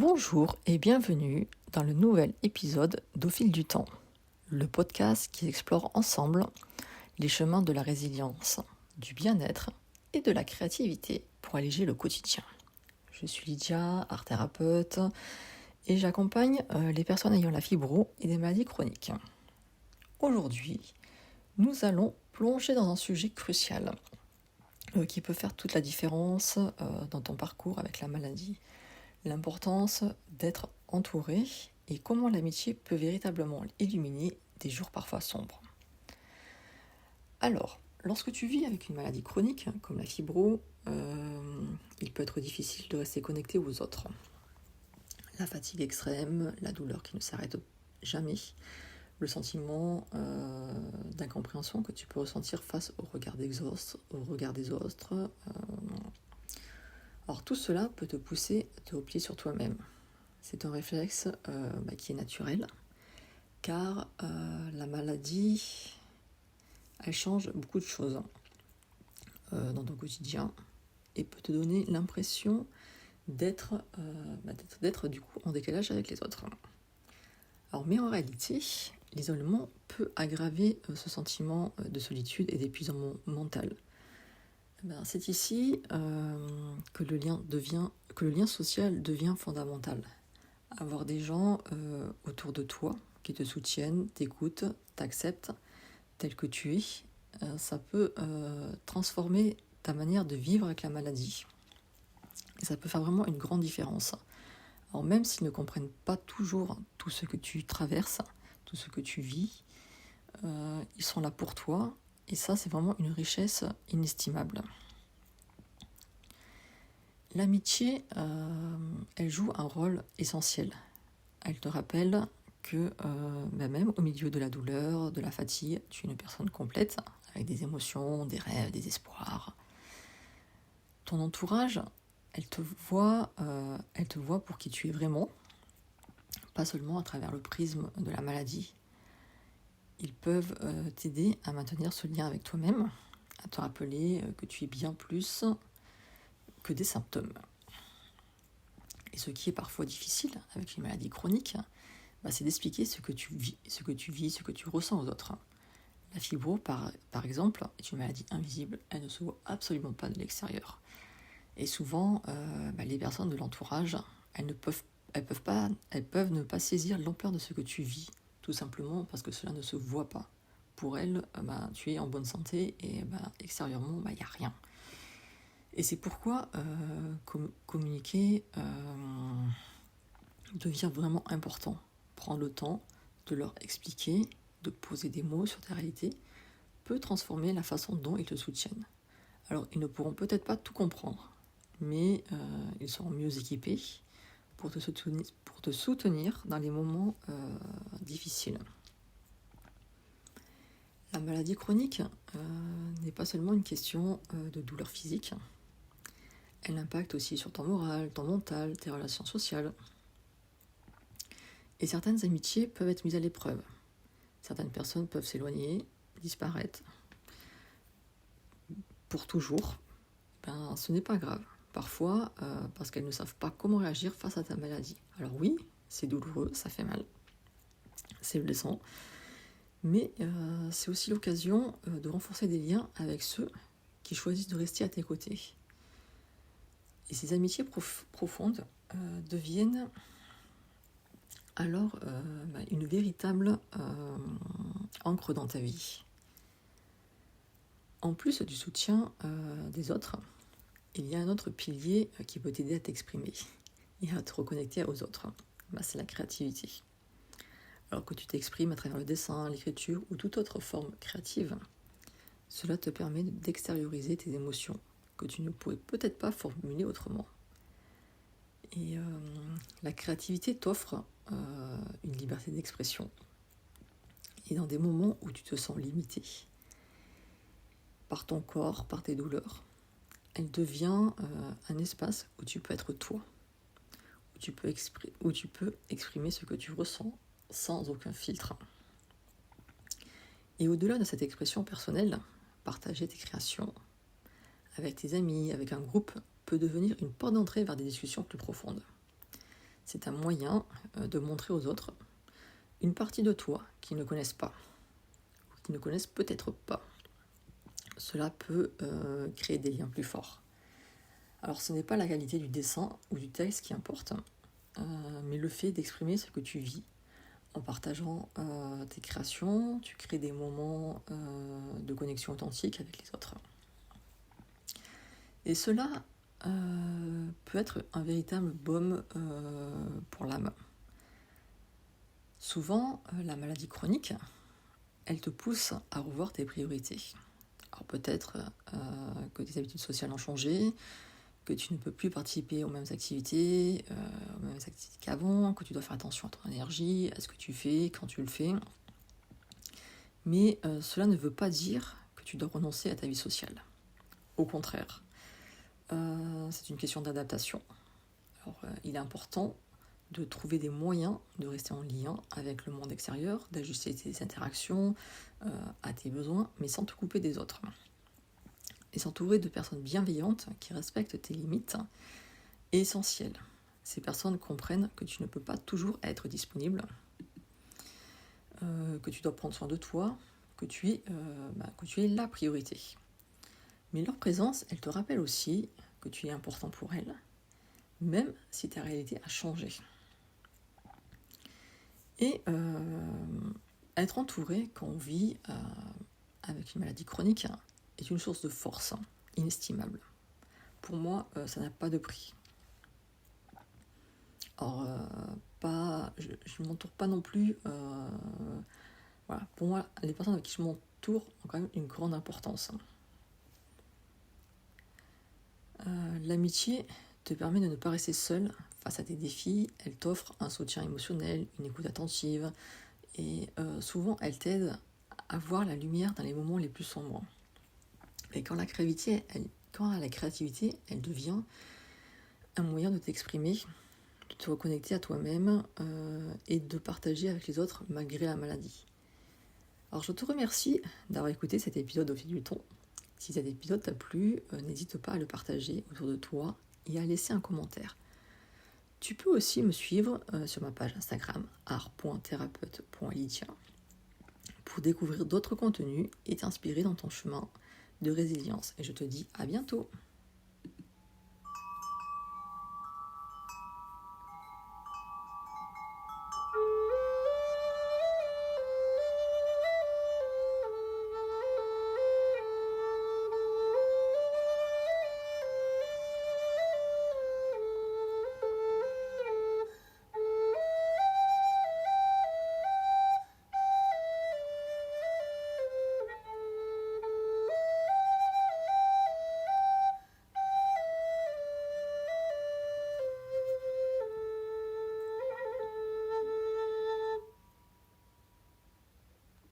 Bonjour et bienvenue dans le nouvel épisode d'Au fil du temps, le podcast qui explore ensemble les chemins de la résilience, du bien-être et de la créativité pour alléger le quotidien. Je suis Lydia, art thérapeute, et j'accompagne les personnes ayant la fibro et des maladies chroniques. Aujourd'hui, nous allons plonger dans un sujet crucial qui peut faire toute la différence dans ton parcours avec la maladie. L'importance d'être entouré et comment l'amitié peut véritablement illuminer des jours parfois sombres. Alors, lorsque tu vis avec une maladie chronique, comme la fibro, il peut être difficile de rester connecté aux autres. La fatigue extrême, la douleur qui ne s'arrête jamais, le sentiment d'incompréhension que tu peux ressentir face au regard des autres. Alors tout cela peut te pousser à te replier sur toi-même. C'est un réflexe qui est naturel, car la maladie, elle change beaucoup de choses dans ton quotidien et peut te donner l'impression d'être du coup en décalage avec les autres. Alors, mais en réalité, l'isolement peut aggraver ce sentiment de solitude et d'épuisement mental. C'est ici que le lien social devient fondamental. Avoir des gens autour de toi qui te soutiennent, t'écoutent, t'acceptent tel que tu es, ça peut transformer ta manière de vivre avec la maladie. Et ça peut faire vraiment une grande différence. Alors même s'ils ne comprennent pas toujours tout ce que tu traverses, tout ce que tu vis, ils sont là pour toi. Et ça, c'est vraiment une richesse inestimable. L'amitié, elle joue un rôle essentiel. Elle te rappelle que même au milieu de la douleur, de la fatigue, tu es une personne complète, avec des émotions, des rêves, des espoirs. Ton entourage, elle te voit pour qui tu es vraiment, pas seulement à travers le prisme de la maladie. Ils peuvent t'aider à maintenir ce lien avec toi-même, à te rappeler que tu es bien plus que des symptômes. Et ce qui est parfois difficile avec les maladies chroniques, c'est d'expliquer ce que tu vis, ce que tu ressens aux autres. La fibro, par exemple, est une maladie invisible, elle ne se voit absolument pas de l'extérieur. Et souvent, les personnes de l'entourage, elles peuvent ne pas saisir l'ampleur de ce que tu vis, tout simplement parce que cela ne se voit pas. Pour elles, tu es en bonne santé et extérieurement, il n'y a rien. Et c'est pourquoi communiquer devient vraiment important. Prendre le temps de leur expliquer, de poser des mots sur ta réalité, peut transformer la façon dont ils te soutiennent. Alors, ils ne pourront peut-être pas tout comprendre, mais ils seront mieux équipés pour te soutenir dans les moments difficiles. La maladie chronique n'est pas seulement une question de douleur physique. Elle impacte aussi sur ton moral, ton mental, tes relations sociales. Et certaines amitiés peuvent être mises à l'épreuve. Certaines personnes peuvent s'éloigner, disparaître pour toujours. Ce n'est pas grave. Parfois, parce qu'elles ne savent pas comment réagir face à ta maladie. Alors oui, c'est douloureux, ça fait mal, c'est blessant. Mais c'est aussi l'occasion de renforcer des liens avec ceux qui choisissent de rester à tes côtés. Et ces amitiés profondes deviennent alors une véritable encre dans ta vie. En plus du soutien des autres, il y a un autre pilier qui peut t'aider à t'exprimer et à te reconnecter aux autres. C'est la créativité. Alors que tu t'exprimes à travers le dessin, l'écriture ou toute autre forme créative, cela te permet d'extérioriser tes émotions que tu ne pourrais peut-être pas formuler autrement. Et la créativité t'offre une liberté d'expression. Et dans des moments où tu te sens limité par ton corps, par tes douleurs, elle devient un espace où tu peux être toi, où tu peux exprimer ce que tu ressens sans aucun filtre. Et au-delà de cette expression personnelle, partager tes créations avec tes amis, avec un groupe, peut devenir une porte d'entrée vers des discussions plus profondes. C'est un moyen de montrer aux autres une partie de toi qu'ils ne connaissent pas, ou qu'ils ne connaissent peut-être pas. Cela peut créer des liens plus forts. Alors ce n'est pas la qualité du dessin ou du texte qui importe, mais le fait d'exprimer ce que tu vis. En partageant tes créations, tu crées des moments de connexion authentique avec les autres. Et cela peut être un véritable baume pour l'âme. Souvent, la maladie chronique, elle te pousse à revoir tes priorités. Alors peut-être que tes habitudes sociales ont changé, que tu ne peux plus participer aux mêmes activités qu'avant, que tu dois faire attention à ton énergie, à ce que tu fais, quand tu le fais. Mais cela ne veut pas dire que tu dois renoncer à ta vie sociale. Au contraire, c'est une question d'adaptation. Alors, il est important de trouver des moyens de rester en lien avec le monde extérieur, d'ajuster tes interactions à tes besoins, mais sans te couper des autres. Et s'entourer de personnes bienveillantes qui respectent tes limites est essentiel. Ces personnes comprennent que tu ne peux pas toujours être disponible, que tu dois prendre soin de toi, que tu es la priorité. Mais leur présence, elle te rappelle aussi que tu es important pour elles, même si ta réalité a changé. Et être entouré quand on vit avec une maladie chronique est une source de force inestimable. Pour moi, ça n'a pas de prix. Alors, je ne m'entoure pas non plus. Voilà. Pour moi, les personnes avec qui je m'entoure ont quand même une grande importance. L'amitié te permet de ne pas rester seul face à tes défis. Elle t'offre un soutien émotionnel, une écoute attentive, et souvent elle t'aide à voir la lumière dans les moments les plus sombres. Et quand la créativité, elle devient un moyen de t'exprimer, de te reconnecter à toi-même et de partager avec les autres malgré la maladie. Alors je te remercie d'avoir écouté cet épisode au fil du temps. Si cet épisode t'a plu, n'hésite pas à le partager autour de toi et à laisser un commentaire. Tu peux aussi me suivre sur ma page Instagram art.therapeute.lydia pour découvrir d'autres contenus et t'inspirer dans ton chemin de résilience. Et je te dis à bientôt.